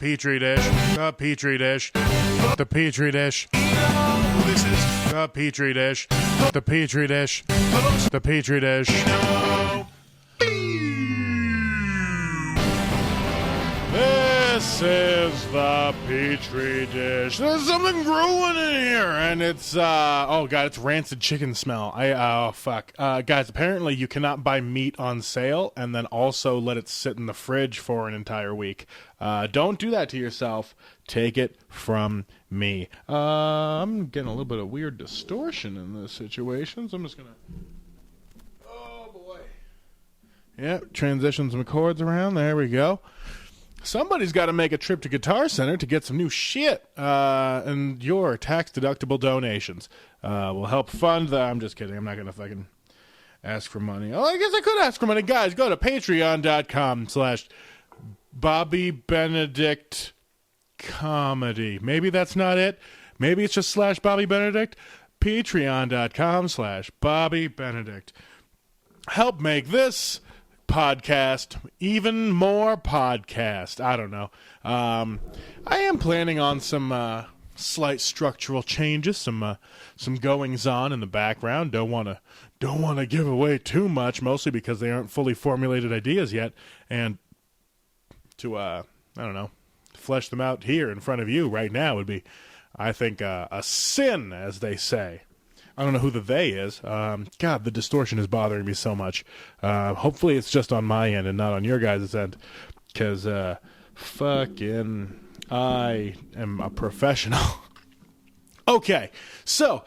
Petri dish, the Petri dish, the Petri dish. This is The Petri dish, the Petri dish, the Petri dish. This is the Petri dish. There's something brewing in here, and it's oh god, it's rancid chicken smell. Guys, apparently you cannot buy meat on sale and then also let it sit in the fridge for an entire week. Don't do that to yourself. Take it from me. I'm getting a little bit of weird distortion in this situation, so I'm just gonna. Oh boy. Yep, transition some chords around. There we go. Somebody's got to make a trip to Guitar Center to get some new shit, and your tax-deductible donations will help fund the... I'm just kidding. I'm not going to fucking ask for money. Oh, I guess I could ask for money. Guys, go to patreon.com/Bobby Benedict Comedy. Maybe that's not it. Maybe it's just /Bobby Benedict. Patreon.com/Bobby Benedict. Help make this podcast even more podcast. I don't know. I am planning on some slight structural changes, some goings on in the background. Don't want to give away too much, mostly because they aren't fully formulated ideas yet, and to I don't know, flesh them out here in front of you right now would be, I think, a sin, as they say. I don't know who the they is. God, the distortion is bothering me so much. Hopefully it's just on my end and not on your guys' end. Because, fucking, I am a professional. Okay, so,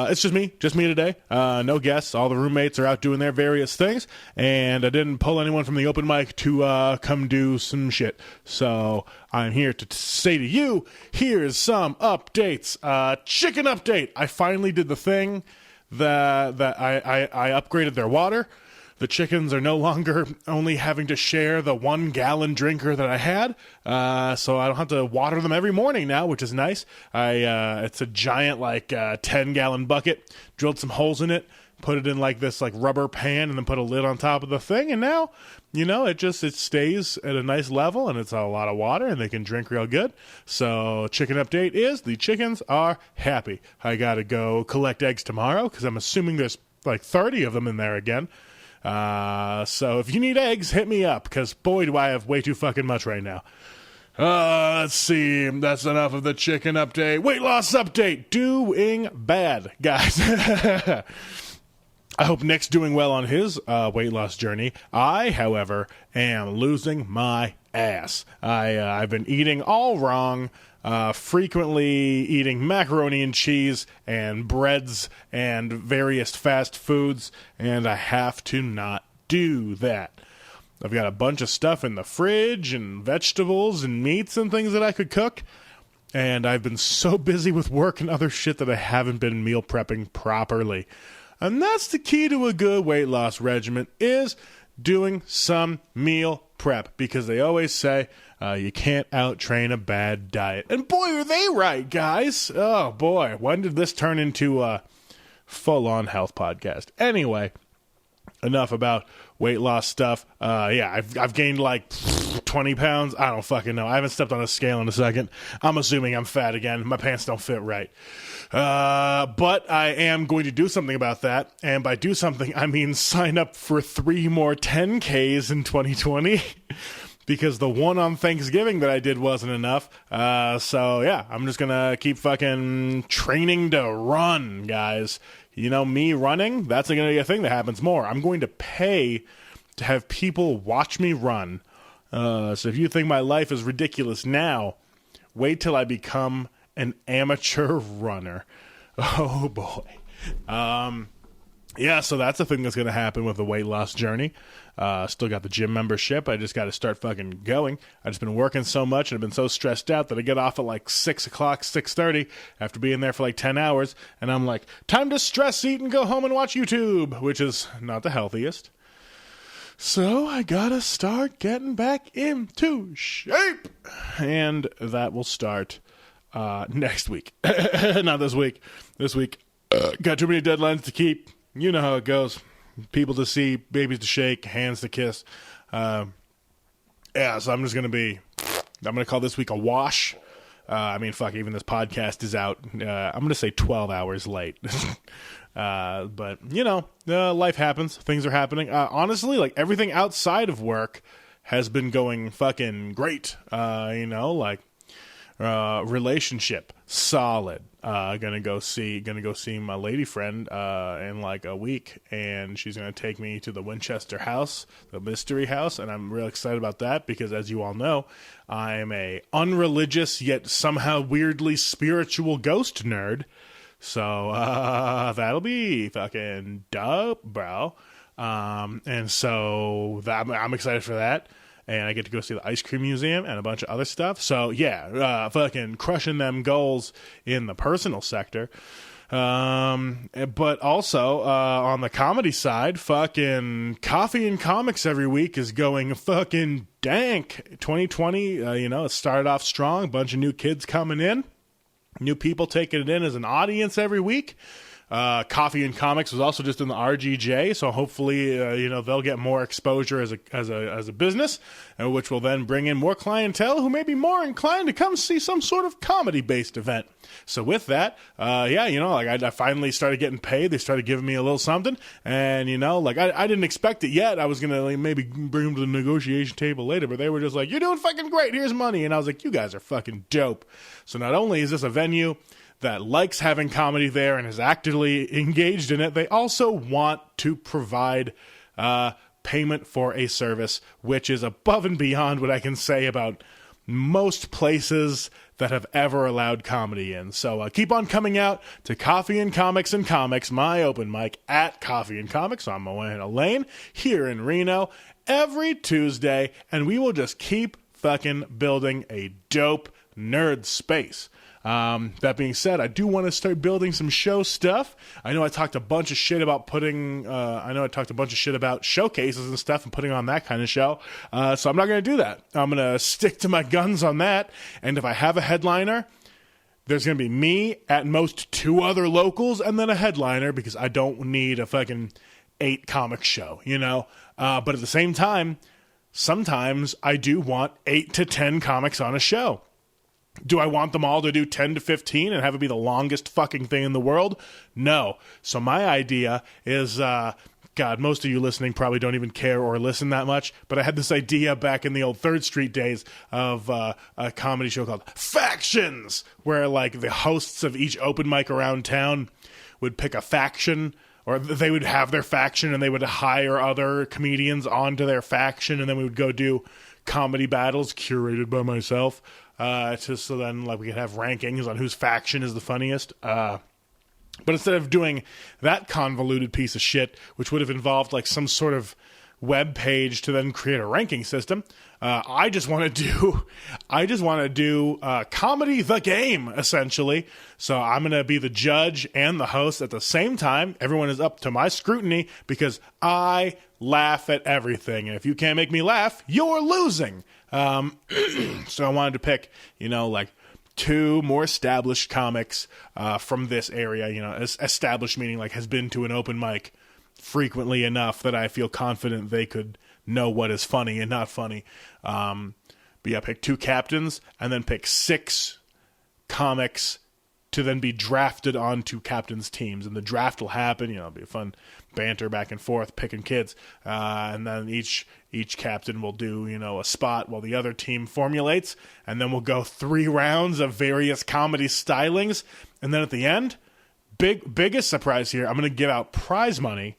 it's just me today. No guests. All the roommates are out doing their various things. And I didn't pull anyone from the open mic to come do some shit. So I'm here to say to you, here's some updates. Chicken update. I finally did the thing that I upgraded their water. The chickens are no longer only having to share the 1 gallon drinker that I had, so I don't have to water them every morning now, which is nice. It's a giant 10-gallon bucket. Drilled some holes in it, put it in this rubber pan, and then put a lid on top of the thing. And now, it stays at a nice level, and it's a lot of water, and they can drink real good. So chicken update is the chickens are happy. I gotta go collect eggs tomorrow because I'm assuming there's 30 of them in there again. So if you need eggs, hit me up, because boy, do I have way too fucking much right now. Let's see. That's enough of the chicken update. Weight loss update. Doing bad, guys. I hope Nick's doing well on his weight loss journey. I, however, am losing my ass. I've been eating all wrong. Frequently eating macaroni and cheese and breads and various fast foods, and I have to not do that. I've got a bunch of stuff in the fridge and vegetables and meats and things that I could cook, and I've been so busy with work and other shit that I haven't been meal prepping properly. And that's the key to a good weight loss regimen, is doing some meal prep, because they always say you can't out-train a bad diet. And boy, are they right, guys. Oh, boy. When did this turn into a full-on health podcast? Anyway, enough about weight loss stuff. I've gained 20 pounds. I don't fucking know. I haven't stepped on a scale in a second. I'm assuming I'm fat again. My pants don't fit right. But I am going to do something about that. And by do something, I mean sign up for 3 more 10Ks in 2020. Because the one on Thanksgiving that I did wasn't enough. So yeah, I'm just gonna keep fucking training to run, guys. Me running, that's gonna be a thing that happens more. I'm going to pay to have people watch me run. So if you think my life is ridiculous now, wait till I become an amateur runner. Oh boy. Yeah, so that's a thing that's going to happen with the weight loss journey. Still got the gym membership. I just got to start fucking going. I've just been working so much and I've been so stressed out that I get off at 6 o'clock, 6:30 after being there for 10 hours. And I'm like, time to stress eat and go home and watch YouTube, which is not the healthiest. So I got to start getting back into shape. And that will start next week. Not this week. This week, got too many deadlines to keep. You know how it goes. People to see, babies to shake, hands to kiss. So I'm just going to be I'm going to call this week a wash. Fuck, even this podcast is out. I'm going to say 12 hours late. But, life happens. Things are happening. Honestly, like, everything outside of work has been going fucking great. Relationship solid. Gonna go see my lady friend in like a week, and she's gonna take me to the Winchester house, the mystery house, and I'm real excited about that because, as you all know, I'm a unreligious yet somehow weirdly spiritual ghost nerd. So that'll be fucking dope, bro. And so I'm excited for that. And I get to go see the Ice Cream Museum and a bunch of other stuff. So, yeah, fucking crushing them goals in the personal sector. But also, on the comedy side, fucking Coffee and Comics every week is going fucking dank. 2020, it started off strong. A bunch of new kids coming in. New people taking it in as an audience every week. Coffee and Comics was also just in the RGJ, so hopefully, they'll get more exposure as a business, which will then bring in more clientele who may be more inclined to come see some sort of comedy-based event. So with that, I finally started getting paid. They started giving me a little something, and I didn't expect it yet. I was gonna maybe bring them to the negotiation table later, but they were just like, "You're doing fucking great. Here's money," and I was like, "You guys are fucking dope." So not only is this a venue that likes having comedy there and is actively engaged in it, they also want to provide payment for a service, which is above and beyond what I can say about most places that have ever allowed comedy in. So keep on coming out to Coffee and Comics, my open mic at Coffee and Comics on Moana Lane here in Reno every Tuesday, and we will just keep fucking building a dope nerd space. That being said, I do want to start building some show stuff. I know I talked a bunch of shit about showcases and stuff and putting on that kind of show. So I'm not going to do that. I'm going to stick to my guns on that. And if I have a headliner, there's going to be me, at most 2 other locals, and then a headliner, because I don't need a fucking 8 comic show, But at the same time, sometimes I do want 8 to 10 comics on a show. Do I want them all to do 10 to 15 and have it be the longest fucking thing in the world? No. So my idea is, God, most of you listening probably don't even care or listen that much, but I had this idea back in the old 3rd Street days of a comedy show called Factions, where like the hosts of each open mic around town would pick a faction, or they would have their faction and they would hire other comedians onto their faction, and then we would go do comedy battles curated by myself. So then we could have rankings on whose faction is the funniest. But instead of doing that convoluted piece of shit, which would have involved like some sort of web page to then create a ranking system, I just want to do comedy the game, essentially. So I'm going to be the judge and the host at the same time. Everyone is up to my scrutiny because I laugh at everything. And if you can't make me laugh, you're losing. So I wanted to pick, 2 more established comics from this area, established meaning like has been to an open mic frequently enough that I feel confident they could know what is funny and not funny. Pick 2 captains and then pick 6 comics to then be drafted onto captains' teams. And the draft will happen, it'll be a fun banter back and forth, picking kids. And then each captain will do, a spot while the other team formulates. And then we'll go 3 rounds of various comedy stylings. And then at the end, biggest surprise here, I'm going to give out prize money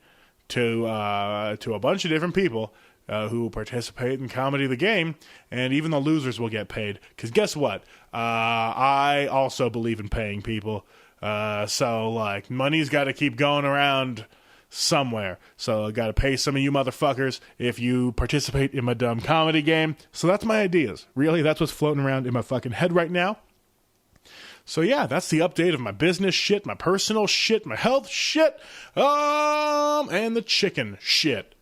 to a bunch of different people who participate in Comedy the Game, and even the losers will get paid. Because guess what? I also believe in paying people. So money's got to keep going around somewhere. So I got to pay some of you motherfuckers if you participate in my dumb comedy game. So that's my ideas. Really, that's what's floating around in my fucking head right now. So yeah, that's the update of my business shit, my personal shit, my health shit, and the chicken shit.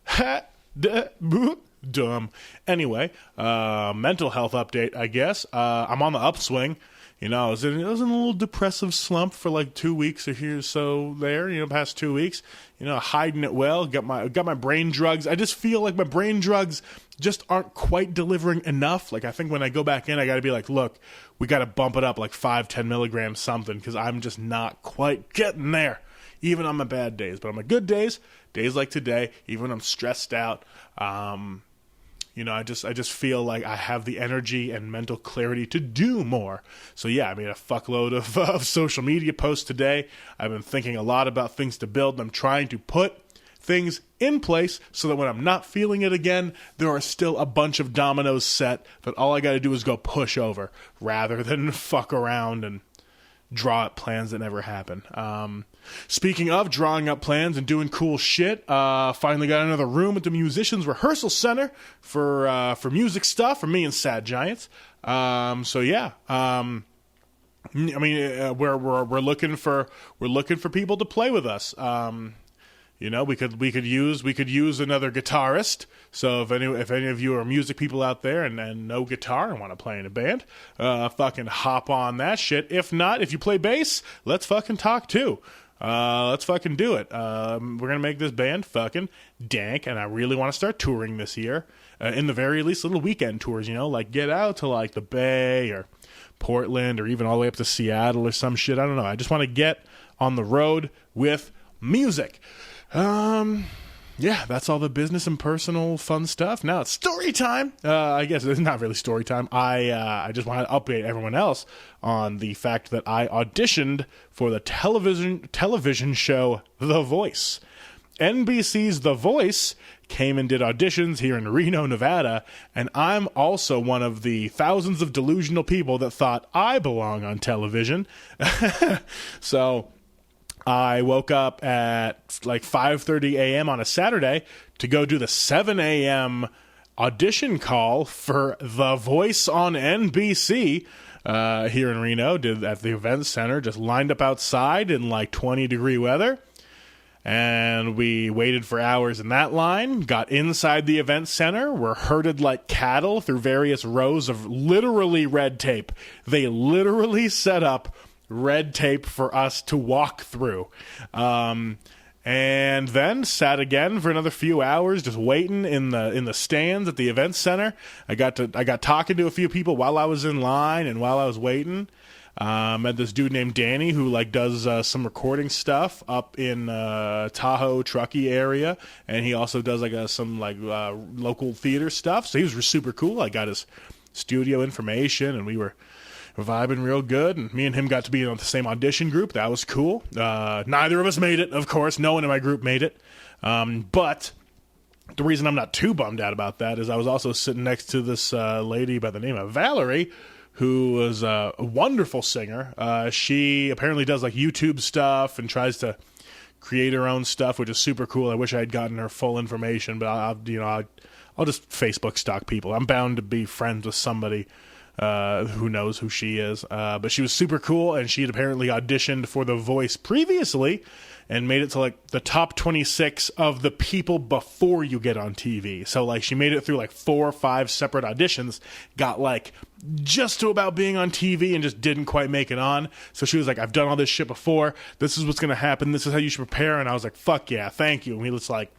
Dumb. Anyway, mental health update, I guess. I'm on the upswing. I was in a little depressive slump for like 2 weeks or so there, past 2 weeks, hiding it well, got my brain drugs. I just feel like my brain drugs just aren't quite delivering enough. Like, I think when I go back in, I got to be like, look, we got to bump it up like 5-10 milligrams something, because I'm just not quite getting there, even on my bad days. But on my good days, days like today, even when I'm stressed out, I just feel like I have the energy and mental clarity to do more. So yeah, I made a fuckload of social media posts today. I've been thinking a lot about things to build. I'm trying to put things in place so that when I'm not feeling it again, there are still a bunch of dominoes set that all I got to do is go push over, rather than fuck around and draw up plans that never happen. Speaking of drawing up plans and doing cool shit, finally got another room at the Musicians Rehearsal Center for music stuff for me and Sad Giants. So yeah, we're looking for people to play with us. We could use another guitarist. So if any of you are music people out there and know guitar and want to play in a band, fucking hop on that shit. If not, if you play bass, let's fucking talk too. Let's fucking do it. We're gonna make this band fucking Dank, and I really want to start touring this year. In the very least, little weekend tours. Like get out to like the Bay or Portland or even all the way up to Seattle or some shit. I don't know. I just want to get on the road with music. Yeah, that's all the business and personal fun stuff. Now it's story time. I guess it's not really story time. I just want to update everyone else on the fact that I auditioned for the television show The Voice. NBC's The Voice came and did auditions here in Reno, Nevada, and I'm also one of the thousands of delusional people that thought I belong on television. So I woke up at like 5:30 a.m. on a Saturday to go do the 7 a.m. audition call for The Voice on NBC here in Reno. Did at the event center, just lined up outside in like 20-degree weather. And we waited for hours in that line, got inside the event center, were herded like cattle through various rows of literally red tape. They literally set up red tape for us to walk through. And then sat again for another few hours, just waiting in the stands at the event center. I got talking to a few people while I was in line and while I was waiting. Met this dude named Danny who like does some recording stuff up in Tahoe, Truckee area, and he also does like some local theater stuff. So he was super cool. I got his studio information, and we were vibing real good, and me and him got to be in the same audition group. That was cool. Neither of us made it, of course. No one in my group made it. But the reason I'm not too bummed out about that is I was also sitting next to this lady by the name of Valerie, who was a wonderful singer. She apparently does like YouTube stuff and tries to create her own stuff, which is super cool. I wish I had gotten her full information, but I'll just Facebook stalk people. I'm bound to be friends with somebody who knows who she is. But she was super cool, and she had apparently auditioned for The Voice previously and made it to like the top 26 of the people before you get on TV. So like she made it through like 4 or 5 separate auditions, got like just to about being on TV and just didn't quite make it on. So she was like, I've done all this shit before. This is what's going to happen. This is how you should prepare. And I was like, fuck yeah, thank you. And we just like,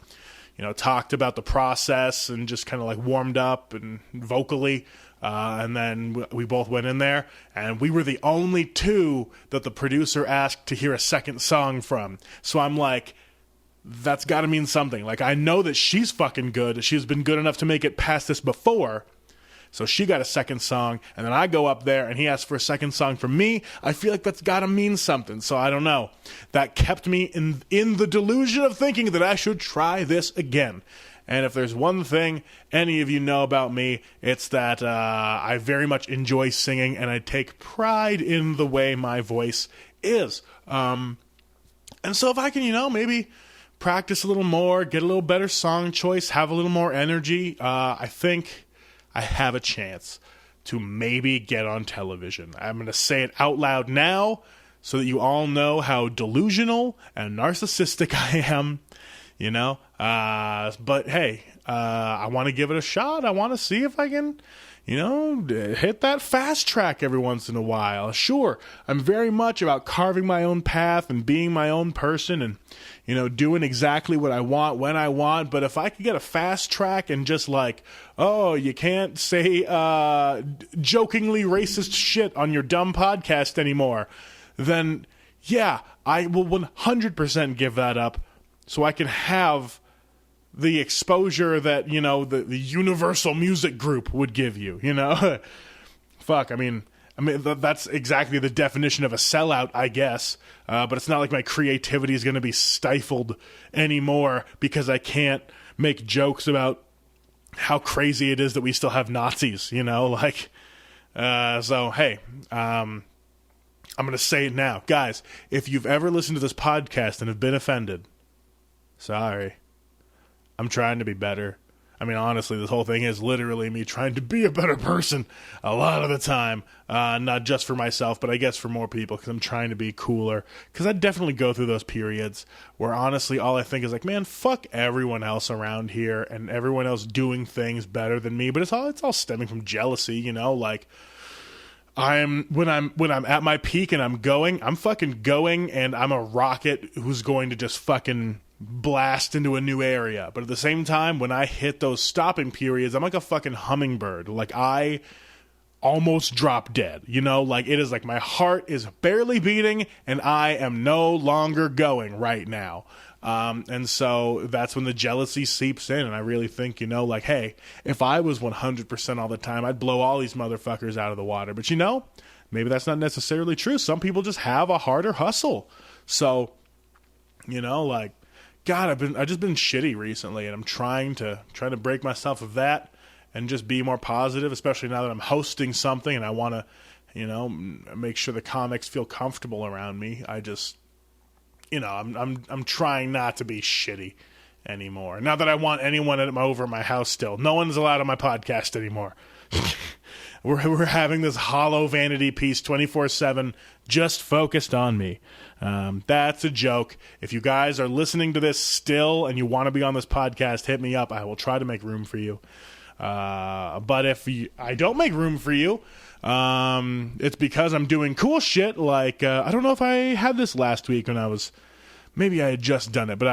talked about the process and just kind of like warmed up and vocally. And then we both went in there, and we were the only 2 that the producer asked to hear a second song from. So I'm like, that's got to mean something. Like, I know that she's fucking good. She's been good enough to make it past this before. So she got a second song, and then I go up there, and he asked for a second song from me. I feel like that's got to mean something. So I don't know. That kept me in the delusion of thinking that I should try this again. And if there's one thing any of you know about me, it's that I very much enjoy singing, and I take pride in the way my voice is. And so if I can, maybe practice a little more, get a little better song choice, have a little more energy, I think I have a chance to maybe get on television. I'm going to say it out loud now so that you all know how delusional and narcissistic I am. But hey, I want to give it a shot. I want to see if I can, hit that fast track every once in a while. Sure, I'm very much about carving my own path and being my own person and, doing exactly what I want when I want. But if I could get a fast track and just like, oh, you can't say jokingly racist shit on your dumb podcast anymore, then yeah, I will 100% give that up so I can have the exposure that, the Universal Music Group would give you, Fuck, I mean, that's exactly the definition of a sellout, I guess. But it's not like my creativity is going to be stifled anymore because I can't make jokes about how crazy it is that we still have Nazis, So, hey, I'm going to say it now. Guys, if you've ever listened to this podcast and have been offended, sorry. I'm trying to be better. I mean, honestly, this whole thing is literally me trying to be a better person a lot of the time. Not just for myself, but I guess for more people, because I'm trying to be cooler. Because I definitely go through those periods where, honestly, all I think is like, man, fuck everyone else around here and everyone else doing things better than me. But it's all stemming from jealousy, Like, when I'm at my peak and I'm fucking going, and I'm a rocket who's going to just fucking blast into a new area. But at the same time, when I hit those stopping periods, I'm like a fucking hummingbird. Like, I almost drop dead, Like, it is like my heart is barely beating and I am no longer going right now. And so that's when the jealousy seeps in, and I really think, like, hey, if I was 100% all the time, I'd blow all these motherfuckers out of the water. But maybe that's not necessarily true. Some people just have a harder hustle. So, like, God, I've just been shitty recently, and I'm trying to break myself of that and just be more positive, especially now that I'm hosting something and I want to, make sure the comics feel comfortable around me. I just, I'm trying not to be shitty anymore. Not that I want anyone over at my house still. No one's allowed on my podcast anymore. We're having this hollow vanity piece 24/7 just focused on me. That's a joke. If you guys are listening to this still and you want to be on this podcast, hit me up. I will try to make room for you. But if I don't make room for you, it's because I'm doing cool shit. Like, I don't know if I had this last week when maybe I had just done it, but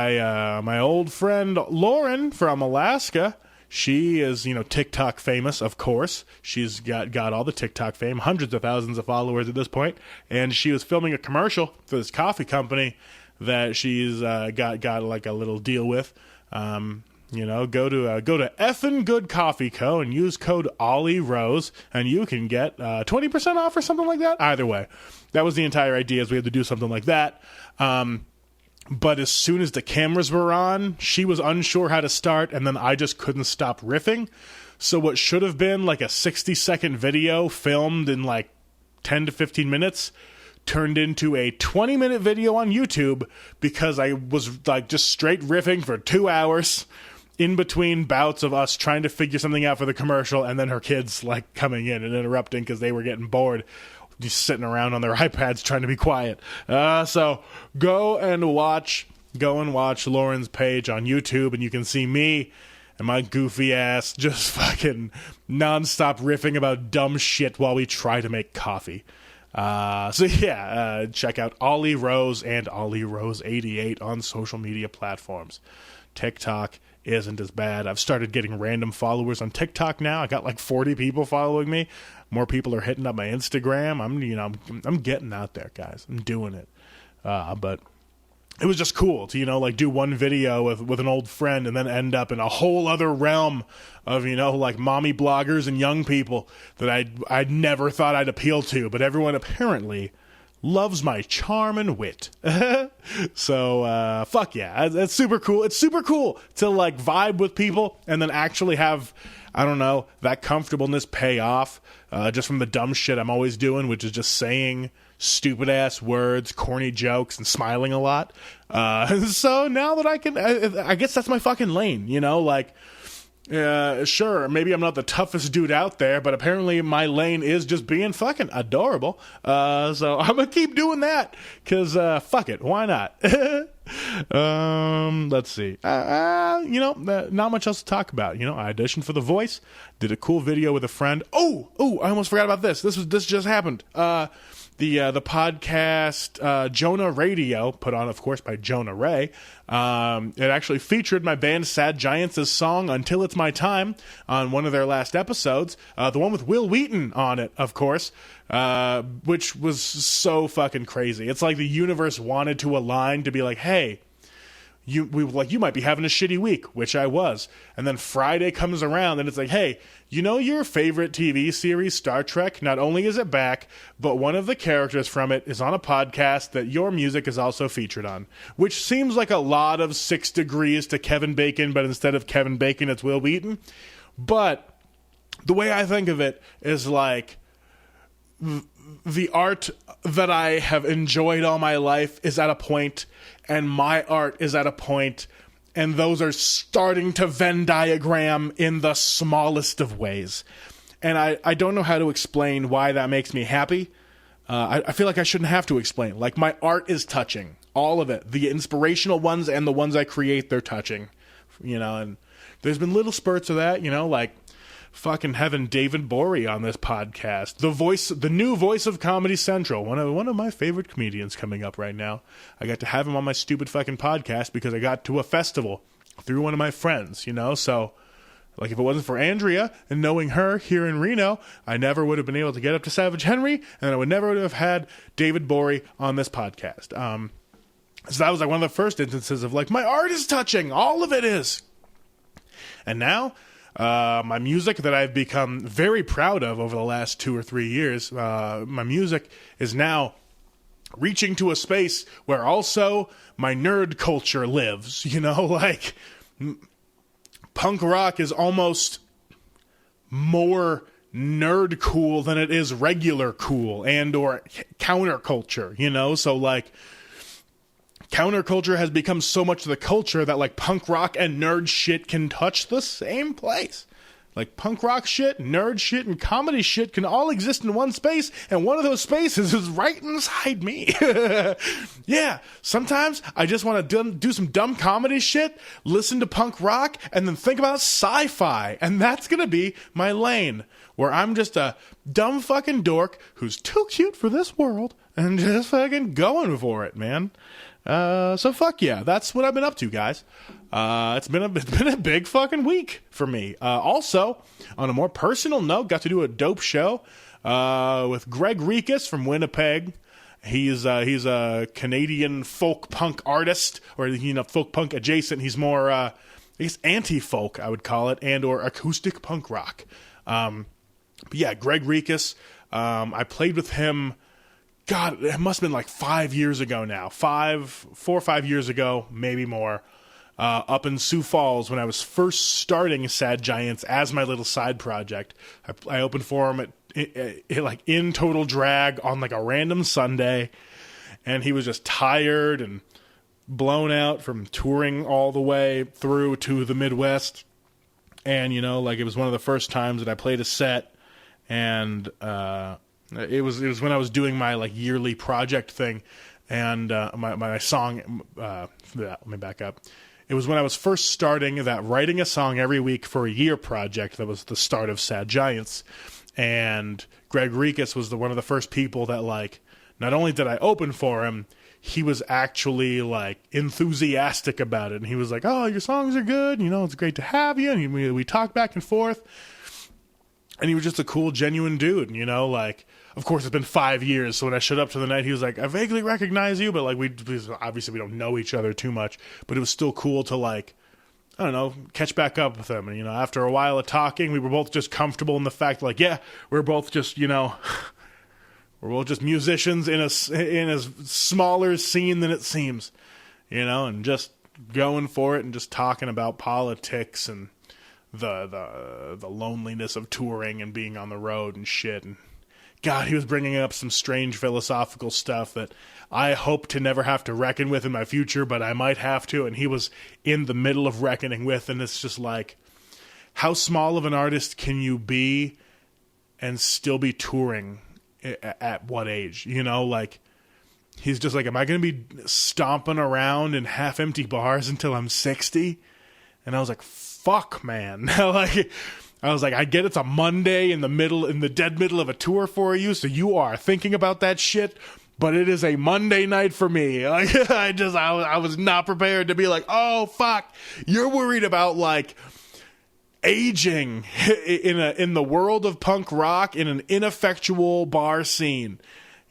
my old friend Lauren from Alaska, she is, TikTok famous, of course. She's got all the TikTok fame, hundreds of thousands of followers at this point, and she was filming a commercial for this coffee company that she's got like a little deal with. Go to Effin' Good Coffee Co. and use code OllieRose, and you can get 20% off or something like that. Either way, that was the entire idea, is we had to do something like that. But as soon as the cameras were on, she was unsure how to start, and then I just couldn't stop riffing. So what should have been like a 60-second video filmed in like 10 to 15 minutes turned into a 20-minute video on YouTube because I was like just straight riffing for 2 hours in between bouts of us trying to figure something out for the commercial, and then her kids like coming in and interrupting because they were getting bored, just sitting around on their iPads trying to be quiet. So go and watch Lauren's page on YouTube, and you can see me and my goofy ass just fucking nonstop riffing about dumb shit while we try to make coffee. Check out Ollie Rose and Ollie Rose 88 on social media platforms. TikTok isn't as bad. I've started getting random followers on TikTok now. I got like 40 people following me. More people are hitting up my Instagram. I'm getting out there, guys. I'm doing it. But it was just cool to, do one video with an old friend and then end up in a whole other realm of, like mommy bloggers and young people that I'd never thought I'd appeal to, but everyone apparently loves my charm and wit. So, fuck yeah. That's super cool. It's super cool to like vibe with people and then actually have, I don't know, that comfortableness pay off, just from the dumb shit I'm always doing, which is just saying stupid ass words, corny jokes, and smiling a lot. So now that I guess that's my fucking lane, sure, maybe I'm not the toughest dude out there, but apparently my lane is just being fucking adorable. So I'm gonna keep doing that, because fuck it, why not? Let's see. Not much else to talk about. I auditioned for The Voice, did a cool video with a friend. Oh, I almost forgot about this. This just happened. The podcast Jonah Raydio, put on, of course, by Jonah Ray. It actually featured my band Sad Giants' song "Until It's My Time" on one of their last episodes. The one with Will Wheaton on it, of course, which was so fucking crazy. It's like the universe wanted to align to be like, hey, you might be having a shitty week, which I was. And then Friday comes around and it's like, hey, your favorite TV series, Star Trek, not only is it back, but one of the characters from it is on a podcast that your music is also featured on. Which seems like a lot of 6 degrees to Kevin Bacon, but instead of Kevin Bacon, it's Will Wheaton. But the way I think of it is like, the art that I have enjoyed all my life is at a point, and my art is at a point, and those are starting to Venn diagram in the smallest of ways. And I don't know how to explain why that makes me happy. I feel like I shouldn't have to explain. Like, my art is touching. All of it. The inspirational ones and the ones I create, they're touching. And there's been little spurts of that, like fucking having David Bory on this podcast, the new voice of Comedy Central, one of my favorite comedians coming up right now. I got to have him on my stupid fucking podcast because I got to a festival through one of my friends, so like, if it wasn't for Andrea and knowing her here in Reno, I never would have been able to get up to Savage Henry, and I would never have had David Bory on this podcast. So that was like one of the first instances of like, my art is touching, all of it is. And now my music that I've become very proud of over the last 2 or 3 years, my music is now reaching to a space where also my nerd culture lives, like punk rock is almost more nerd cool than it is regular cool and or counterculture, so like counterculture has become so much of the culture that like punk rock and nerd shit can touch the same place. Like punk rock shit, nerd shit, and comedy shit can all exist in one space, and one of those spaces is right inside me. Yeah, sometimes I just want to do some dumb comedy shit, listen to punk rock, and then think about sci-fi, and that's gonna be my lane, where I'm just a dumb fucking dork who's too cute for this world, and just fucking going for it, man. So fuck yeah, that's what I've been up to, guys. It's been a big fucking week for me. Also, on a more personal note, got to do a dope show with Greg Rikas from Winnipeg. He's a Canadian folk punk artist, or folk punk adjacent. He's more I guess anti-folk, I would call it, and or acoustic punk rock. But yeah, Greg Rikas. I played with him. God, it must have been like 5 years ago now. 4 or 5 years ago, maybe more. Up in Sioux Falls when I was first starting Sad Giants as my little side project. I opened for him like in total drag on like a random Sunday, and he was just tired and blown out from touring all the way through to the Midwest. And like it was one of the first times that I played a set, and it was when I was doing my like yearly project thing, and my song. Let me back up. It was when I was first starting that writing a song every week for a year project that was the start of Sad Giants, and Greg Rikas was one of the first people that like. Not only did I open for him, he was actually like enthusiastic about it, and he was like, "Oh, your songs are good. It's great to have you." And we talked back and forth. And he was just a cool, genuine dude, like, of course, it's been 5 years, so when I showed up to the night, he was like, I vaguely recognize you, but, like, obviously we don't know each other too much, but it was still cool to, like, I don't know, catch back up with him. And, after a while of talking, we were both just comfortable in the fact, like, yeah, we're both just, we're both just musicians in a smaller scene than it seems, and just going for it and just talking about politics and the loneliness of touring and being on the road and shit. And God, he was bringing up some strange philosophical stuff that I hope to never have to reckon with in my future, but I might have to. And he was in the middle of reckoning with, and it's just like, how small of an artist can you be and still be touring at what age? Like, he's just like, am I going to be stomping around in half-empty bars until I'm 60? And I was like, fuck, man. Like, I was like, I get it's a Monday in the dead middle of a tour for you, so you are thinking about that shit, but it is a Monday night for me. Like, I was not prepared to be like, oh, fuck. You're worried about, like, aging in the world of punk rock in an ineffectual bar scene,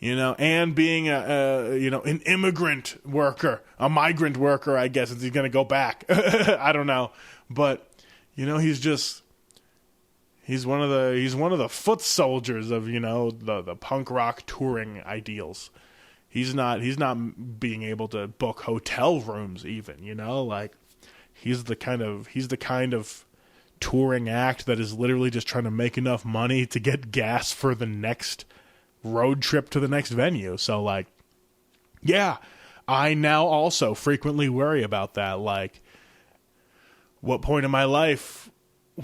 and being an immigrant worker, a migrant worker, I guess, since he's going to go back. I don't know. But, he's one of the foot soldiers of, the punk rock touring ideals. He's not being able to book hotel rooms even, like he's the kind of touring act that is literally just trying to make enough money to get gas for the next road trip to the next venue. So, like, yeah, I now also frequently worry about that. Like, what point in my life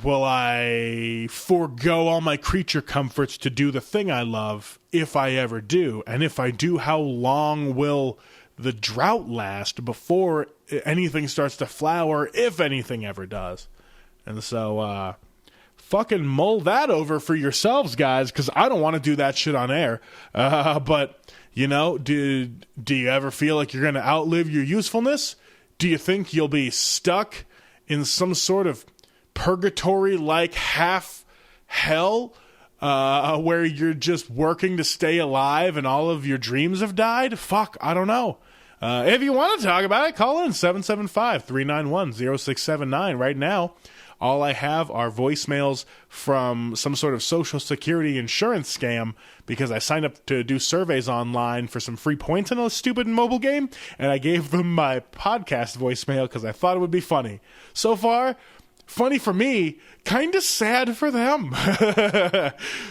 will I forego all my creature comforts to do the thing I love, if I ever do? And if I do, how long will the drought last before anything starts to flower, if anything ever does? And so, fucking mull that over for yourselves, guys, because I don't want to do that shit on air. But, do you ever feel like you're going to outlive your usefulness? Do you think you'll be stuck in some sort of purgatory-like half hell where you're just working to stay alive and all of your dreams have died? Fuck, I don't know. If you want to talk about it, call in 775-391-0679 right now. All I have are voicemails from some sort of Social Security insurance scam because I signed up to do surveys online for some free points in a stupid mobile game, and I gave them my podcast voicemail because I thought it would be funny. So far, funny for me, kind of sad for them.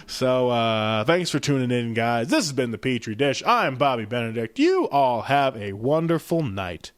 So, thanks for tuning in, guys. This has been The Petri Dish. I'm Bobby Benedict. You all have a wonderful night.